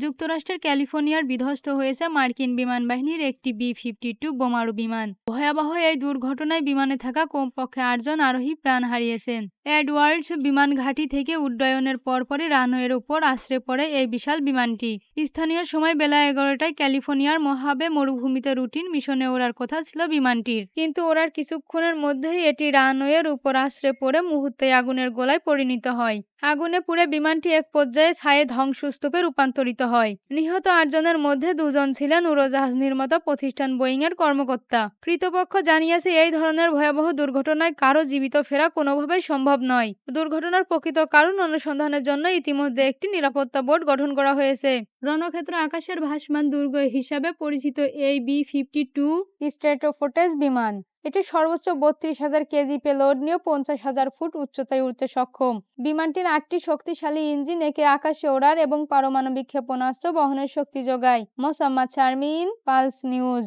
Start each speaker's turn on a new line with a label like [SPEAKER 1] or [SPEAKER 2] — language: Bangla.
[SPEAKER 1] যুক্তরাষ্ট্রের ক্যালিফোর্নিয়ার বিধ্বস্ত হয়েছে মার্কিন বিমান বাহিনীর একটি বি-52 বোমারু বিমান। ভয়াবহ এই দুর্ঘটনায় বিমানে থাকা কমপক্ষে ৮ জন আরোহী প্রাণ হারিয়েছেন। এডওয়ার্ডস বিমান ঘাঁটি থেকে উড্ডয়নের পরপরই রানওয়ের উপর আছড়ে পড়ে এই বিশাল বিমানটি। স্থানীয় সময় বেলা ১১টায় ক্যালিফোর্নিয়ার মহাবে মরুভূমিতে রুটিন মিশনে ওড়ার কথা ছিল বিমানটির, কিন্তু ওড়ার কিছুক্ষণের মধ্যেই এটি রানওয়ের উপর আছড়ে পড়ে মুহূর্তেই আগুনের গোলায় পরিণত হয়। আগুনে পুড়ে বিমানটি এক পর্যায়ে ছায়ে ধ্বংসস্তূপে রূপান্তরিত হয়। নিহত ৮ জনের মধ্যে ২ জন ছিলেন উড়োজাহাজ নির্মাতা প্রতিষ্ঠান বোয়িংয়ের কর্মকর্তা। কর্তৃপক্ষ জানিয়েছে, এই ধরনের ভয়াবহ দুর্ঘটনায় কারো জীবিত ফেরা কোনোভাবেই সম্ভব নয়। দুর্ঘটনার প্রকৃত কারণ অনুসন্ধানের জন্য ইতিমধ্যে একটি নিরাপত্তা বোর্ড গঠন করা হয়েছে। রণক্ষেত্র আকাশের ভাসমান দুর্গ হিসাবে পরিচিত এই বি-52 স্ট্র্যাটোফোর্টেজ বিমান, এটি সর্বোচ্চ ৩২,০০০ কেজি পেলোড নিয়ে ৫০,০০০ ফুট উচ্চতায় উড়তে সক্ষম। বিমানটির ৮টি শক্তিশালী ইঞ্জিন একে আকাশে ওড়ার এবং পারমাণবিক ক্ষেপণাস্ত্র বহনের শক্তি যোগায়। Mosammat Sharmin, pulse news.